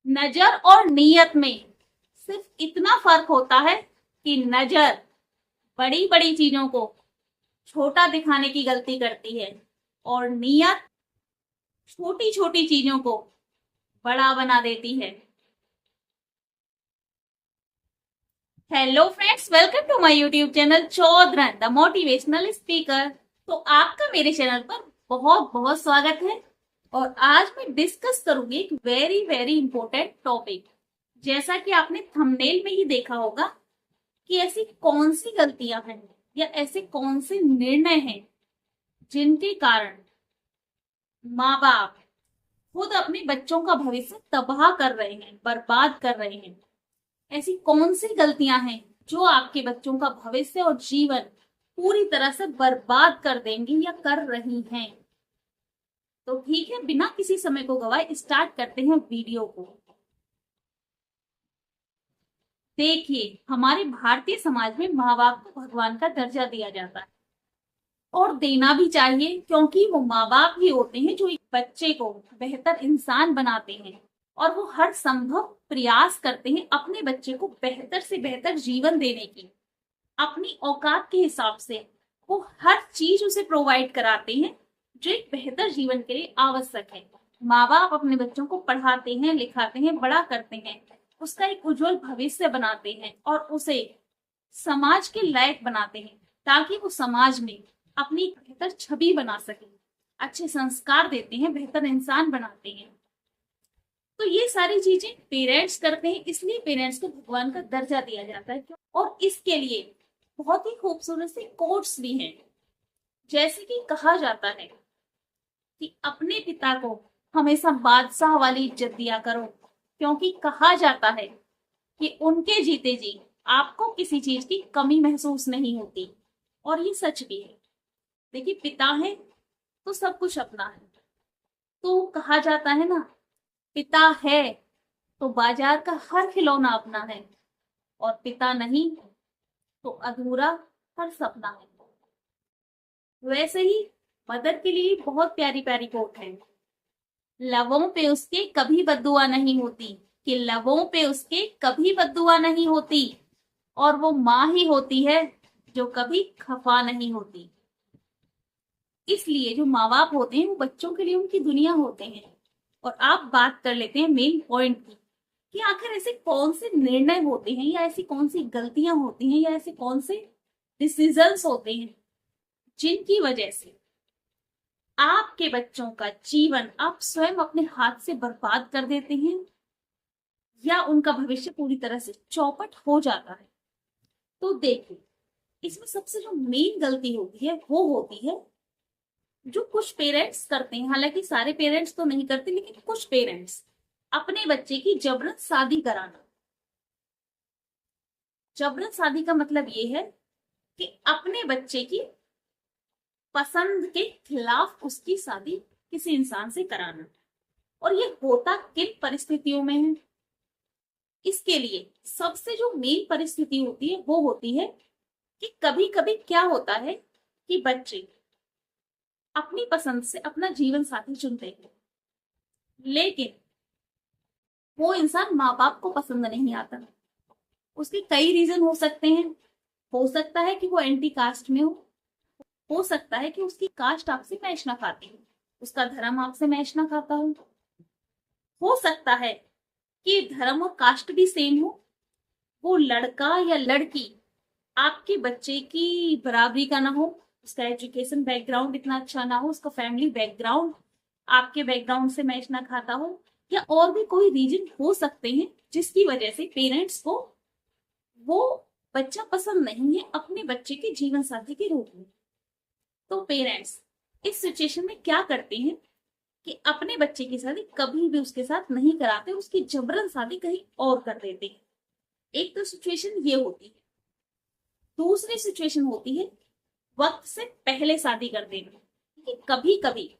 नजर और नीयत में सिर्फ इतना फर्क होता है कि नजर बड़ी बड़ी चीजों को छोटा दिखाने की गलती करती है और नीयत छोटी छोटी चीजों को बड़ा बना देती है। Hello friends, welcome to my YouTube channel Chaudharan the motivational speaker. तो आपका मेरे चैनल पर बहुत बहुत स्वागत है और आज मैं डिस्कस करूंगी एक वेरी वेरी इंपॉर्टेंट टॉपिक। जैसा कि आपने थंबनेल में ही देखा होगा कि ऐसी कौन सी गलतियां हैं या ऐसे कौन से निर्णय हैं जिनके कारण माँ बाप खुद अपने बच्चों का भविष्य तबाह कर रहे हैं, बर्बाद कर रहे हैं। ऐसी कौन सी गलतियां हैं जो आपके बच्चों का भविष्य और जीवन पूरी तरह से बर्बाद कर देंगी या कर रही हैं। तो ठीक है, बिना किसी समय को गवाए स्टार्ट करते हैं वीडियो को। देखिए, हमारे भारतीय समाज में माँ बाप को भगवान का दर्जा दिया जाता है और देना भी चाहिए, क्योंकि वो माँ बाप ही होते हैं जो एक बच्चे को बेहतर इंसान बनाते हैं और वो हर संभव प्रयास करते हैं अपने बच्चे को बेहतर से बेहतर जीवन देने की। अपनी औकात के हिसाब से वो हर चीज उसे प्रोवाइड कराते हैं जो एक बेहतर जीवन के लिए आवश्यक है। माँ बाप अपने बच्चों को पढ़ाते हैं, लिखाते हैं, बड़ा करते हैं, उसका एक उज्जवल भविष्य बनाते हैं और उसे समाज के लायक बनाते हैं ताकि वो समाज में अपनी बेहतर छवि बना सके, अच्छे संस्कार देते हैं, बेहतर इंसान बनाते हैं। तो ये सारी चीजें पेरेंट्स करते हैं, इसलिए पेरेंट्स को भगवान का दर्जा दिया जाता है। और इसके लिए बहुत ही खूबसूरत से कोट्स भी हैं। जैसे कि कहा जाता है कि अपने पिता को हमेशा बादशाह वाली इज्जत दिया करो, क्योंकि कहा जाता है कि उनके जीते जी आपको किसी चीज की कमी महसूस नहीं होती। और ये सच भी है। देखिए, पिता है तो सब कुछ अपना है। तो कहा जाता है ना, पिता है तो बाजार का हर खिलौना अपना है और पिता नहीं तो अधूरा हर सपना है। वैसे ही मदर के लिए बहुत प्यारी प्यारी कोट है। लवों पे उसके कभी बद्दुआ नहीं होती, कि लवों पे उसके कभी बद्दुआ नहीं होती और वो माँ ही होती है जो कभी खफा नहीं होती। इसलिए जो माँ बाप होते हैं वो बच्चों के लिए उनकी दुनिया होते हैं। और आप बात कर लेते हैं मेन पॉइंट की कि आखिर ऐसे कौन से निर्णय होते हैं या ऐसी कौन सी गलतियां होती हैं या ऐसे कौन से डिसीजंस होते हैं जिनकी वजह से आपके बच्चों का जीवन आप स्वयं अपने हाथ से बर्बाद कर देते हैं या उनका भविष्य पूरी तरह से चौपट हो जाता है। तो देखिए, इसमें सबसे जो मेन गलती होती है वो होती है जो कुछ पेरेंट्स करते हैं। हालांकि सारे पेरेंट्स तो नहीं करते, लेकिन कुछ पेरेंट्स अपने बच्चे की जबरन शादी कराना। जबरन शादी का मतलब ये है कि अपने बच्चे की पसंद के खिलाफ उसकी शादी किसी इंसान से कराना। और ये होता किन परिस्थितियों में है? इसके लिए सबसे जो मेन परिस्थिति होती है वो होती है कि कभी कभी क्या होता है कि बच्चे अपनी पसंद से अपना जीवन साथी चुनते हैं, लेकिन वो इंसान माँ बाप को पसंद नहीं आता। उसके कई रीजन हो सकते हैं। हो सकता है कि वो एंटी कास्ट में हो सकता है कि उसकी कास्ट आपसे मैच ना खाती हो, उसका धर्म आपसे मैच ना खाता हो सकता है कि धर्म और कास्ट भी सेम हो, वो लड़का या लड़की आपके बच्चे की बराबरी का ना हो, उसका एजुकेशन बैकग्राउंड इतना अच्छा ना हो, उसका फैमिली बैकग्राउंड आपके बैकग्राउंड से मैच ना खाता हो, या और भी कोई रीजन हो सकते हैं जिसकी वजह से पेरेंट्स को वो बच्चा पसंद नहीं है अपने बच्चे के जीवन साथी के रूप में। तो पेरेंट्स इस सिचुएशन में क्या करते हैं कि अपने बच्चे की शादी कभी भी उसके साथ नहीं कराते, उसकी जबरन शादी कहीं और कर देते हैं। एक तो सिचुएशन ये होती है। दूसरी सिचुएशन होती है वक्त से पहले शादी कर देना। कि कभी कभी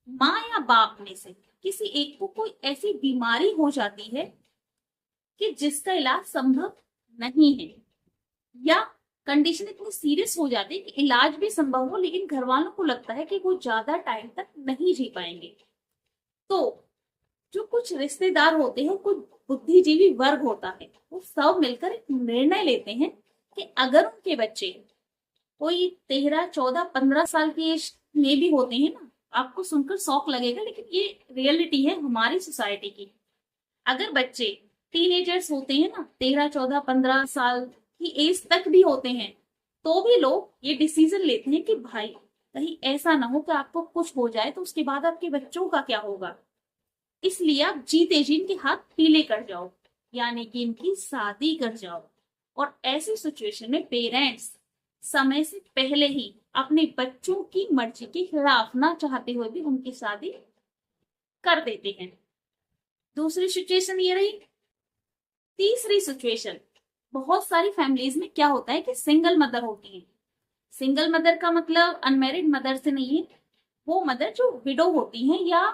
माँ या बाप में से किसी एक को कोई ऐसी बीमारी हो जाती है कि जिसका इलाज संभव नहीं है, या कंडीशन इतनी सीरियस हो जाती है कि इलाज भी संभव हो लेकिन घर वालों को लगता है कि वो ज्यादा टाइम तक नहीं जी पाएंगे। तो जो कुछ रिश्तेदार होते हैं, कुछ बुद्धिजीवी वर्ग होता है, वो सब मिलकर एक निर्णय लेते हैं कि अगर उनके बच्चे कोई 13, 14, 15 साल की एज में भी होते हैं ना, आपको सुनकर शौक लगेगा लेकिन ये रियलिटी है हमारी सोसाइटी की। अगर बच्चे टीनेजर्स होते हैं ना, 13, 14, 15 साल की एज तक भी होते हैं, तो भी लोग ये डिसीजन लेते हैं कि भाई कहीं ऐसा ना हो कि आपको कुछ हो जाए तो उसके बाद आपके बच्चों का क्या होगा, इसलिए आप जीते जी इनके हाथ पीले कर जाओ, यानी कि इनकी शादी कर जाओ। और ऐसी सिचुएशन में पेरेंट्स समय से पहले ही अपने बच्चों की मर्जी के खिलाफ ना चाहते हुए भी उनकी शादी कर देते हैं। दूसरी सिचुएशन ये रही। तीसरी सिचुएशन, बहुत सारी फैमिलीज में क्या होता है कि सिंगल मदर होती है। सिंगल मदर का मतलब अनमैरिड मदर से नहीं है, वो मदर जो विडो होती हैं या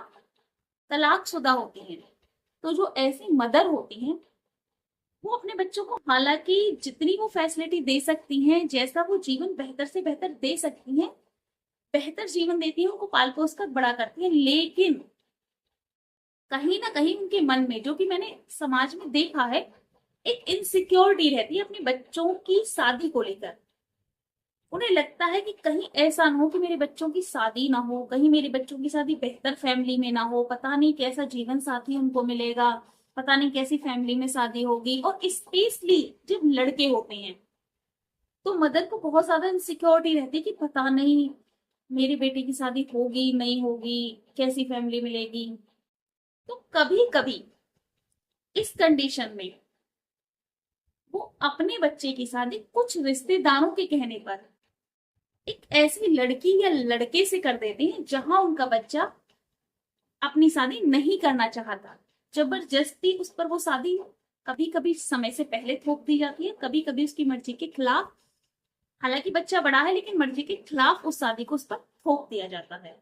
तलाकशुदा होती हैं। तो जो ऐसी मदर होती हैं, वो अपने बच्चों को हालांकि जितनी वो फैसिलिटी दे सकती हैं, जैसा वो जीवन बेहतर से बेहतर दे सकती हैं, बेहतर जीवन देती हैं, उनको पाल पोस कर बड़ा करती हैं, लेकिन कहीं ना कहीं उनके मन में, जो कि मैंने समाज में देखा है, एक इनसिक्योरिटी रहती है अपने बच्चों की शादी को लेकर। उन्हें लगता है कि कहीं ऐसा ना हो कि मेरे बच्चों की शादी ना हो, कहीं मेरे बच्चों की शादी बेहतर फैमिली में ना हो, पता नहीं कैसा जीवन साथी उनको मिलेगा, पता नहीं कैसी फैमिली में शादी होगी। और स्पेशली जब लड़के होते हैं तो मदर को बहुत ज्यादा इनसिक्योरिटी रहती है कि पता नहीं मेरे बेटे की शादी होगी नहीं होगी, कैसी फैमिली मिलेगी। तो कभी कभी इस कंडीशन में वो अपने बच्चे की शादी कुछ रिश्तेदारों के कहने पर एक ऐसी लड़की या लड़के से कर देते हैं जहां उनका बच्चा अपनी शादी नहीं करना चाहता। जबरदस्ती उस पर वो शादी कभी कभी समय से पहले थोप दी जाती है, कभी कभी उसकी मर्जी के खिलाफ, हालांकि बच्चा बड़ा है लेकिन मर्जी के खिलाफ उस शादी को उस पर थोप दिया जाता है।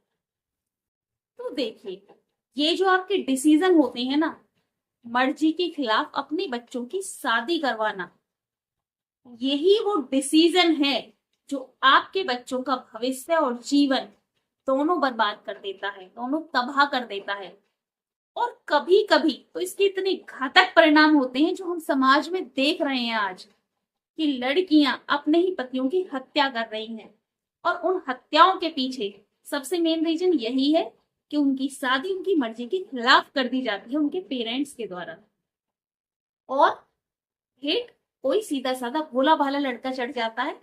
तो देखिए, ये जो आपके डिसीजन होते हैं ना, मर्जी के खिलाफ अपने बच्चों की शादी करवाना, यही वो डिसीजन है जो आपके बच्चों का भविष्य और जीवन दोनों बर्बाद कर देता है, दोनों तबाह कर देता है। और कभी कभी तो इसके इतने घातक परिणाम होते हैं जो हम समाज में देख रहे हैं आज, कि लड़कियां अपने ही पतियों की हत्या कर रही हैं। और उन हत्याओं के पीछे सबसे मेन रीजन यही है कि उनकी शादी उनकी मर्जी के खिलाफ कर दी जाती है उनके पेरेंट्स के द्वारा। और हिट कोई सीधा साधा भोला भाला लड़का चढ़ जाता है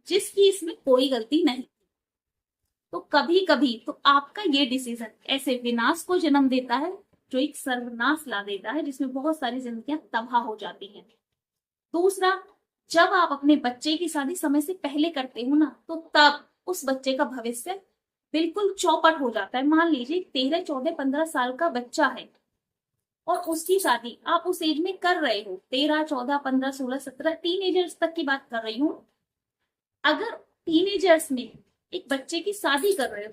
जिसकी इसमें कोई गलती नहीं। तो कभी कभी तो आपका ये डिसीजन ऐसे विनाश को जन्म देता है जो एक सर्वनाश ला देता है, जिसमें बहुत सारी जिंदगियां तबाह हो जाती हैं। दूसरा, जब आप अपने बच्चे की शादी समय से पहले करते हो ना, तो तब उस बच्चे का भविष्य बिल्कुल चौपट हो जाता है। मान लीजिए 13, 14, 15 साल का बच्चा है और उसकी शादी आप उस एज में कर रहे हो, 13, 14, 15, 16, 17 टीनेजर्स तक की बात कर रही हूँ। अगर टीनेजर्स में एक बच्चे की शादी कर रहे हो,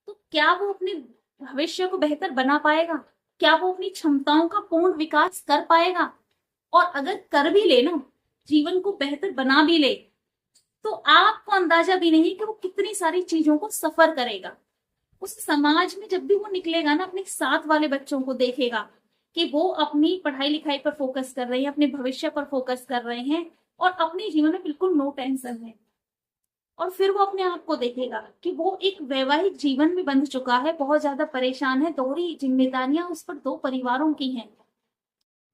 तो क्या वो अपने भविष्य को बेहतर बना पाएगा? क्या वो अपनी क्षमताओं का पूर्ण विकास कर पाएगा? और अगर कर भी ले ना, जीवन को बेहतर बना भी ले, तो आपको अंदाजा भी नहीं कि वो कितनी सारी चीजों को सफर करेगा। उस समाज में जब भी वो निकलेगा ना, अपने साथ वाले बच्चों को देखेगा कि वो अपनी पढ़ाई लिखाई पर फोकस कर रहे हैं, अपने भविष्य पर फोकस कर रहे हैं और अपने जीवन में बिल्कुल नो टेंशन है। और फिर वो अपने आप को देखेगा कि वो एक वैवाहिक जीवन में बंध चुका है, बहुत ज्यादा परेशान है, दोहरी जिम्मेदारियां उस पर, दो परिवारों की हैं।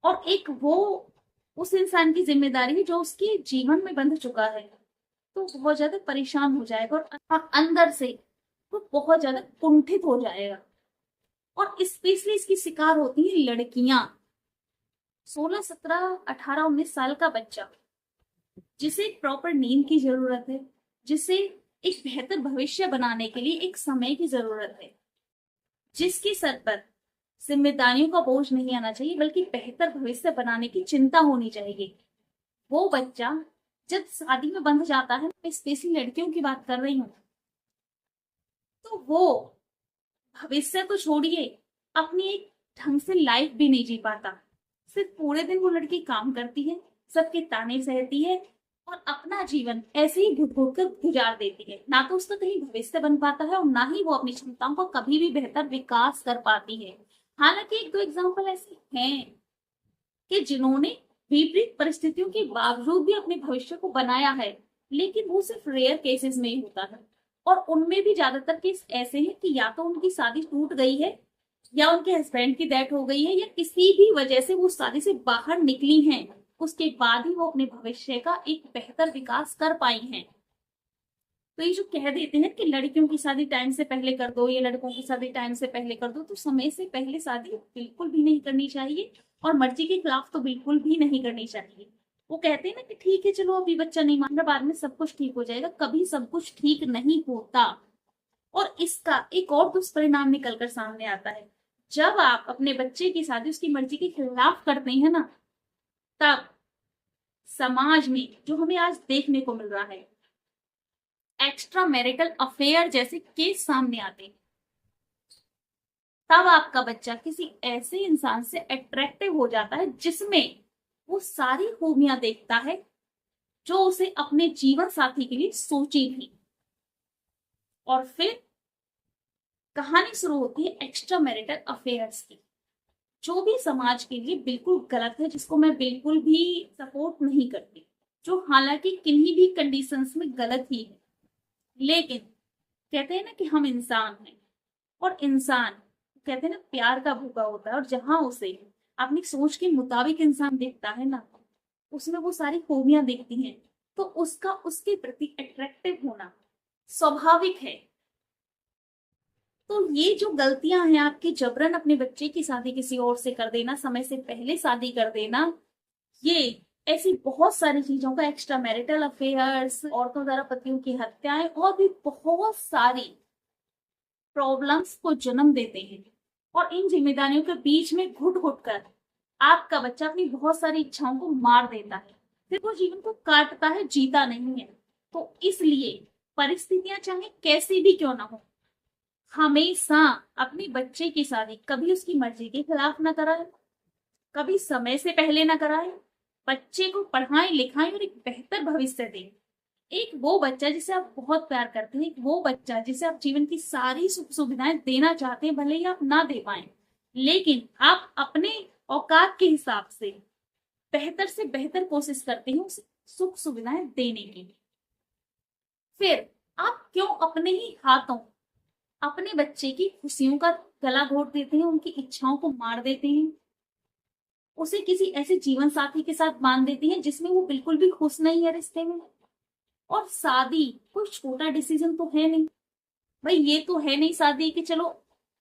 और एक वो उस इंसान की जिम्मेदारी है जो उसके जीवन में बंध चुका है, तो बहुत ज्यादा परेशान हो जाएगा और अंदर से वो बहुत ज्यादा कुंठित हो जाएगा। और स्पेशली इसकी शिकार होती हैं लड़कियां। 16, 17, 18, 19 साल का बच्चा, जिसे प्रॉपर नींद की जरूरत है, जिसे एक बेहतर भविष्य बनाने के लिए एक समय की जरूरत है, जिसके सर पर जिम्मेदारियों का बोझ नहीं आना चाहिए बल्कि बेहतर भविष्य बनाने की चिंता होनी चाहिए, वो बच्चा जब शादी में बंध जाता है, मैं स्पेशली लड़कियों की बात कर रही हूँ, तो वो भविष्य तो छोड़िए, अपनी एक ढंग से लाइफ भी नहीं जी पाता। सिर्फ पूरे दिन वो लड़की काम करती है, सबके ताने सहती है और अपना जीवन ऐसे ही घुट घुट कर गुजार देती है। ना तो उसका कहीं भविष्य बन पाता है और ना ही वो अपनी क्षमताओं का कभी भी बेहतर विकास कर पाती है। हालांकि एक दो एग्जाम्पल ऐसे हैं कि जिन्होंने विपरीत परिस्थितियों के बावजूद भी अपने भविष्य को बनाया है, लेकिन वो सिर्फ रेयर केसेस में ही होता है। और उनमें भी ज्यादातर केस ऐसे हैं कि या तो उनकी शादी टूट गई है, या उनके हस्बैंड की डेथ हो गई है, या किसी भी वजह से वो शादी से बाहर निकली हैं, उसके बाद ही वो अपने भविष्य का एक बेहतर विकास कर पाई हैं। तो ये जो कह देते हैं कि लड़कियों की शादी टाइम से पहले कर दो, ये लड़कों की शादी टाइम से पहले कर दो, तो समय से पहले शादी बिल्कुल भी नहीं करनी चाहिए, और मर्जी के खिलाफ तो बिल्कुल भी नहीं करनी चाहिए। वो कहते हैं ना कि ठीक है चलो अभी बच्चा नहीं मान रहा, बाद में सब कुछ ठीक हो जाएगा, कभी सब कुछ ठीक नहीं होता। और इसका एक और दुष्परिणाम निकलकर सामने आता है, जब आप अपने बच्चे की शादी उसकी मर्जी के खिलाफ करते हैं ना, तब समाज में जो हमें आज देखने को मिल रहा है, एक्स्ट्रा मैरिटल अफेयर जैसे केस सामने आते हैं, तब आपका बच्चा किसी ऐसे इंसान से अट्रैक्टिव हो जाता है जिसमें वो सारी खूबियां देखता है जो उसे अपने जीवन साथी के लिए सोची थी। और फिर कहानी शुरू होती है एक्स्ट्रा मैरिटल अफेयर्स की, जो भी समाज के लिए बिल्कुल गलत है, जिसको मैं बिल्कुल भी सपोर्ट नहीं करती, जो हालांकि किन्हीं भी कंडीशंस में गलत ही है। लेकिन कहते हैं ना कि हम इंसान हैं, और इंसान कहते हैं ना प्यार का भूखा होता है, और जहां उसे अपनी सोच के मुताबिक इंसान देखता है ना, उसमें वो सारी खूबियां देखती हैं, तो उसका उसके प्रति अट्रैक्टिव होना स्वाभाविक है। तो ये जो गलतियां हैं आपकी, जबरन अपने बच्चे की शादी किसी और से कर देना, समय से पहले शादी कर देना, ये ऐसी बहुत सारी चीजों का, एक्स्ट्रा मैरिटल अफेयर्स, औरतों द्वारा पतियों की हत्याएं, और भी बहुत सारी प्रॉब्लम्स को जन्म देते हैं। और इन जिम्मेदारियों के बीच में घुट घुट कर आपका बच्चा अपनी बहुत सारी इच्छाओं को मार देता है, फिर वो जीवन को काटता है, जीता नहीं है। तो इसलिए परिस्थितियां चाहे कैसी भी क्यों ना हो, हमेशा अपने बच्चे की शादी कभी उसकी मर्जी के खिलाफ ना कराए, कभी समय से पहले ना कराए। बच्चे को पढ़ाएं लिखाएं और एक बेहतर भविष्य दें। एक वो बच्चा जिसे आप बहुत प्यार करते हैं, एक वो बच्चा जिसे आप जीवन की सारी सुख सुविधाएं देना चाहते हैं, भले ही आप ना दे पाए, लेकिन आप अपने औकात के हिसाब से बेहतर कोशिश करते हैं उसे सुख सुविधाएं देने की। फिर आप क्यों अपने ही हाथों अपने बच्चे की खुशियों का गला घोट देते हैं, उनकी इच्छाओं को मार देते हैं, उसे किसी ऐसे जीवन साथी के साथ बांध देती हैं जिसमें वो बिल्कुल भी खुश नहीं है रिश्ते में। और शादी कोई छोटा डिसीजन तो है नहीं भाई, ये तो है नहीं शादी कि चलो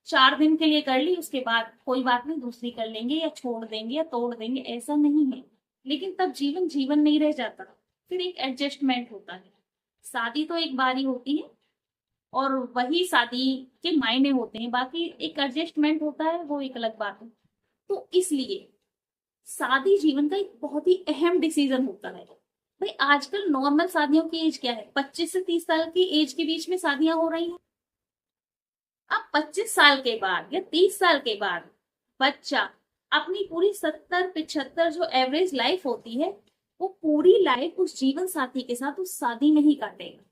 4 दिन के लिए कर ली, उसके बाद कोई बात नहीं दूसरी कर लेंगे, या छोड़ देंगे, या तोड़ देंगे, ऐसा नहीं है। लेकिन तब जीवन जीवन नहीं रह जाता, फिर एक एडजस्टमेंट होता है। शादी तो एक बार ही होती है, और वही शादी के मायने होते हैं, बाकी एक एडजस्टमेंट होता है, वो एक अलग बात है। तो इसलिए शादी जीवन का एक बहुत ही अहम डिसीजन होता है। भाई आजकल नॉर्मल शादियों की एज क्या है, 25 से 30 साल की एज के बीच में शादियां हो रही हैं। अब 25 साल के बाद या 30 साल के बाद बच्चा अपनी पूरी 70-75 जो एवरेज लाइफ होती है, वो पूरी लाइफ उस जीवन साथी के साथ उस शादी में ही काटेगा।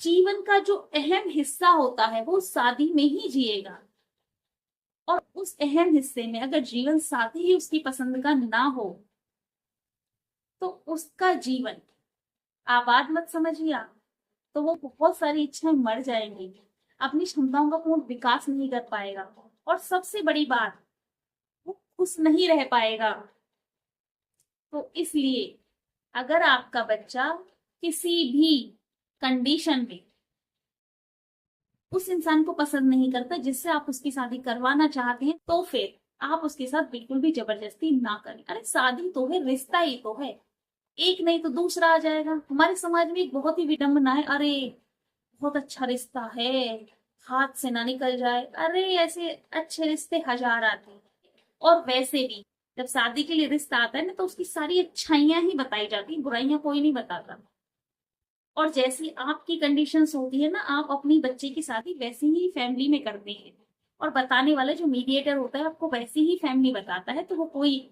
जीवन का जो अहम हिस्सा होता है वो शादी में ही जिएगा, और उस अहम हिस्से में अगर जीवन साथी ही उसकी पसंद का ना हो, तो उसका जीवन आबाद मत समझिए आप, तो वो बहुत सारी इच्छाएं मर जाएंगी, अपनी क्षमताओं का पूर्ण विकास नहीं कर पाएगा, और सबसे बड़ी बात, वो खुश नहीं रह पाएगा। तो इसलिए अगर आपका बच्चा किसी भी कंडीशन में उस इंसान को पसंद नहीं करता जिससे आप उसकी शादी करवाना चाहते हैं, तो फिर आप उसके साथ बिल्कुल भी जबरदस्ती ना करें। अरे शादी तो है, रिश्ता ही तो है, एक नहीं तो दूसरा आ जाएगा। हमारे समाज में एक बहुत ही विडंबना है, अरे बहुत अच्छा रिश्ता है, हाथ से ना निकल जाए। अरे ऐसे अच्छे रिश्ते हजार आते हैं, और वैसे भी जब शादी के लिए रिश्ता आता है ना, तो उसकी सारी अच्छाइयां ही बताई जाती, बुराइयां कोई नहीं बताता। और जैसी आपकी कंडीशंस होती है ना, आप अपनी बच्चे की शादी वैसी ही फैमिली में करते हैं, और बताने वाला जो मीडिएटर होता है आपको वैसी ही फैमिली बताता है। तो वो कोई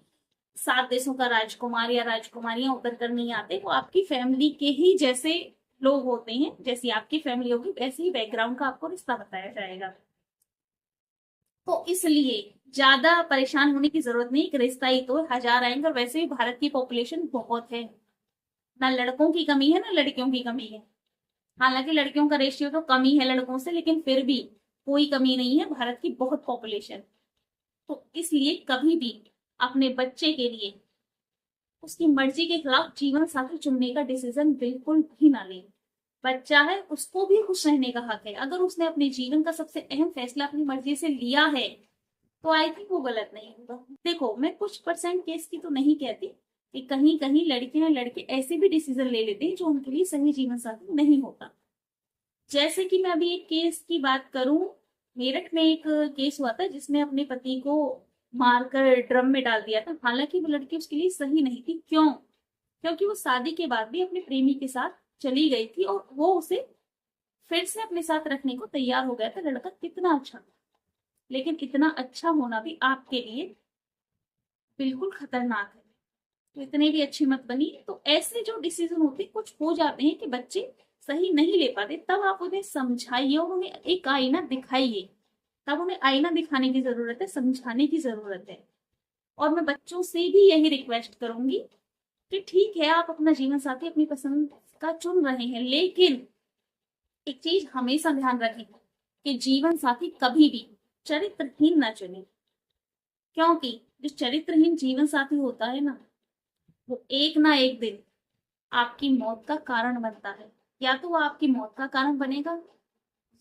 7 देशों का राजकुमार या राजकुमारियां उतर कर नहीं आते, वो आपकी फैमिली के ही जैसे लोग होते हैं, जैसी आपकी फैमिली होगी वैसे ही बैकग्राउंड का आपको रिश्ता बताया जाएगा। तो इसलिए ज्यादा परेशान होने की जरूरत नहीं। एक रिश्ता ही तो 1000 आएंगे, और वैसे भी भारत की पॉपुलेशन बहुत है, ना लड़कों की कमी है ना लड़कियों की कमी है। हालांकि लड़कियों का रेशियो तो कम ही है लड़कों से, लेकिन फिर भी कोई कमी नहीं है, भारत की बहुत पॉपुलेशन। तो इसलिए कभी भी अपने बच्चे के लिए उसकी मर्जी के खिलाफ जीवन साथी चुनने का डिसीजन बिल्कुल भी ना ले। बच्चा है, उसको भी खुश रहने का हक है। अगर उसने अपने जीवन का सबसे अहम फैसला अपनी मर्जी से लिया है तो आई थिंक वो गलत नहीं होगा। देखो, मैं कुछ परसेंट केस की तो नहीं कहती कि कहीं कहीं लड़कियां लड़के ऐसे भी डिसीजन ले लेते हैं जो उनके लिए सही जीवन साथी नहीं होता। जैसे कि मैं अभी एक केस की बात करूं, मेरठ में एक केस हुआ था जिसने अपने पति को मारकर ड्रम में डाल दिया था। हालांकि वो लड़की उसके लिए सही नहीं थी। क्यों? क्योंकि वो शादी के बाद भी अपने प्रेमी के साथ चली गई थी और वो उसे फिर से अपने साथ रखने को तैयार हो गया था। लड़का कितना अच्छा था, लेकिन इतना अच्छा होना भी आपके लिए बिल्कुल खतरनाक है। तो इतने भी अच्छी मत बनी। तो ऐसे जो डिसीजन होते हैं, कुछ हो जाते हैं कि बच्चे सही नहीं ले पाते, तब आप उन्हें समझाइए और उन्हें एक आईना दिखाइए। तब उन्हें आईना दिखाने की जरूरत है, समझाने की जरूरत है। और मैं बच्चों से भी यही रिक्वेस्ट करूंगी कि ठीक है, आप अपना जीवन साथी अपनी पसंद का चुन रहे हैं, लेकिन एक चीज हमेशा ध्यान रखें कि जीवन साथी कभी भी चरित्रहीन ना चुने। क्योंकि जो चरित्रहीन जीवन साथी होता है ना, वो एक ना एक दिन आपकी मौत का कारण बनता है। या तो वो आपकी मौत का कारण बनेगा,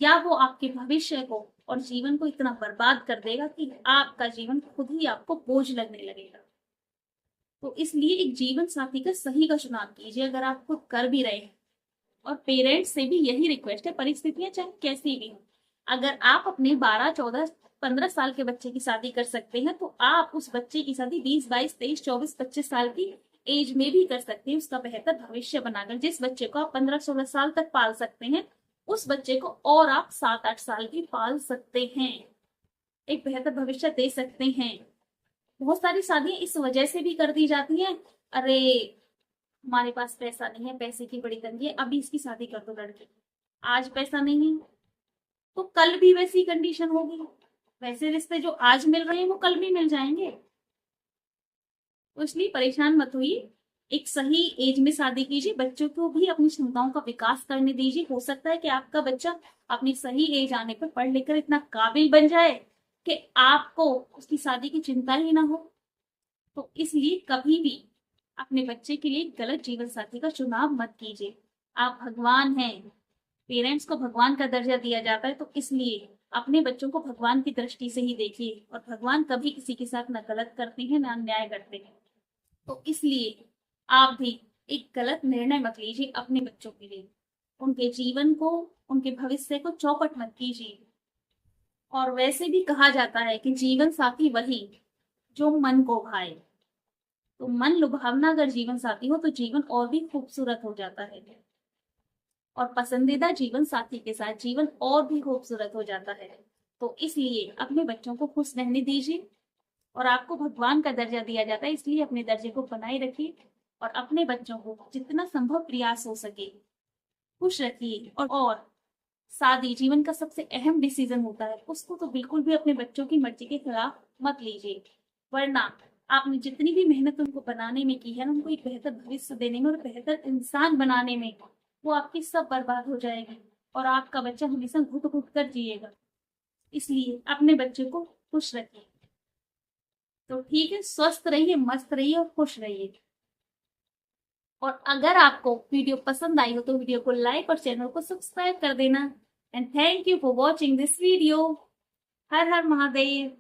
या वो आपके भविष्य को और जीवन को इतना बर्बाद कर देगा कि आपका जीवन खुद ही आपको बोझ लगने लगेगा। तो इसलिए एक जीवन साथी का सही का चुनाव कीजिए, अगर आप खुद कर भी रहे हैं। और पेरेंट्स से भी यही रिक्वेस्ट है, परिस्थितियां चाहे कैसी भी हो, अगर आप अपने 12, 14, 15 साल के बच्चे की शादी कर सकते हैं तो आप उस बच्चे की शादी 20, 22, 23, 24, 25 साल की एज में भी कर सकते हैं, उसका बेहतर भविष्य बनाकर। जिस बच्चे को आप 15, 16 साल तक पाल सकते हैं, उस बच्चे को और आप 7, 8 साल की पाल सकते हैं, एक बेहतर भविष्य दे सकते हैं। बहुत सारी शादियां इस वजह से भी कर दी जाती हैं, अरे हमारे पास पैसा नहीं है, पैसे की बड़ी तंगी है, अभी इसकी शादी कर दो लड़के। आज पैसा नहीं है तो कल भी वैसी कंडीशन होगी। वैसे रिश्ते जो आज मिल रहे हैं वो कल भी मिल जाएंगे। तो इसलिए परेशान मत होइए, एक सही एज में शादी कीजिए, बच्चों को भी अपनी क्षमताओं का विकास करने दीजिए। हो सकता है कि आपका बच्चा अपनी सही एज आने पर पढ़ लिखकर इतना काबिल बन जाए कि आपको उसकी शादी की चिंता ही ना हो। तो इसलिए कभी भी अपने बच्चे के लिए गलत जीवन साथी का चुनाव मत कीजिए। आप भगवान हैं, पेरेंट्स को भगवान का दर्जा दिया जाता है, तो इसलिए अपने बच्चों को भगवान की दृष्टि से ही देखिए। और भगवान कभी किसी के साथ न गलत करते हैं ना अन्याय करते हैं। तो इसलिए आप भी एक गलत निर्णय मत लीजिए अपने बच्चों के लिए। उनके जीवन को, उनके भविष्य को चौपट मत कीजिए। और वैसे भी कहा जाता है कि जीवन साथी वही जो मन को भाए। तो मन लुभावना अगर जीवन साथी हो तो जीवन और भी खूबसूरत हो जाता है, और पसंदीदा जीवन साथी के साथ जीवन और भी खूबसूरत हो जाता है। तो इसलिए अपने बच्चों को खुश रहने दीजिए। और आपको भगवान का दर्जा दिया जाता है, इसलिए अपने दर्जे को बनाए रखिए और अपने बच्चों को जितना संभव प्रयास हो सके खुश रखिए। और शादी जीवन का सबसे अहम डिसीजन होता है, उसको तो बिल्कुल भी अपने बच्चों की मर्जी के खिलाफ मत लीजिए। वरना आपने जितनी भी मेहनत उनको बनाने में की है ना, उनको एक बेहतर भविष्य देने में और बेहतर इंसान बनाने में, वो आपकी सब बर्बाद हो जाएगी और आपका बच्चा हमेशा घुट घुट कर जिएगा। इसलिए अपने बच्चे को खुश रखिए। तो ठीक है, स्वस्थ रहिए, मस्त रहिए और खुश रहिए। और अगर आपको वीडियो पसंद आई हो तो वीडियो को लाइक और चैनल को सब्सक्राइब कर देना। And thank you for watching this video. Her her Mahadev.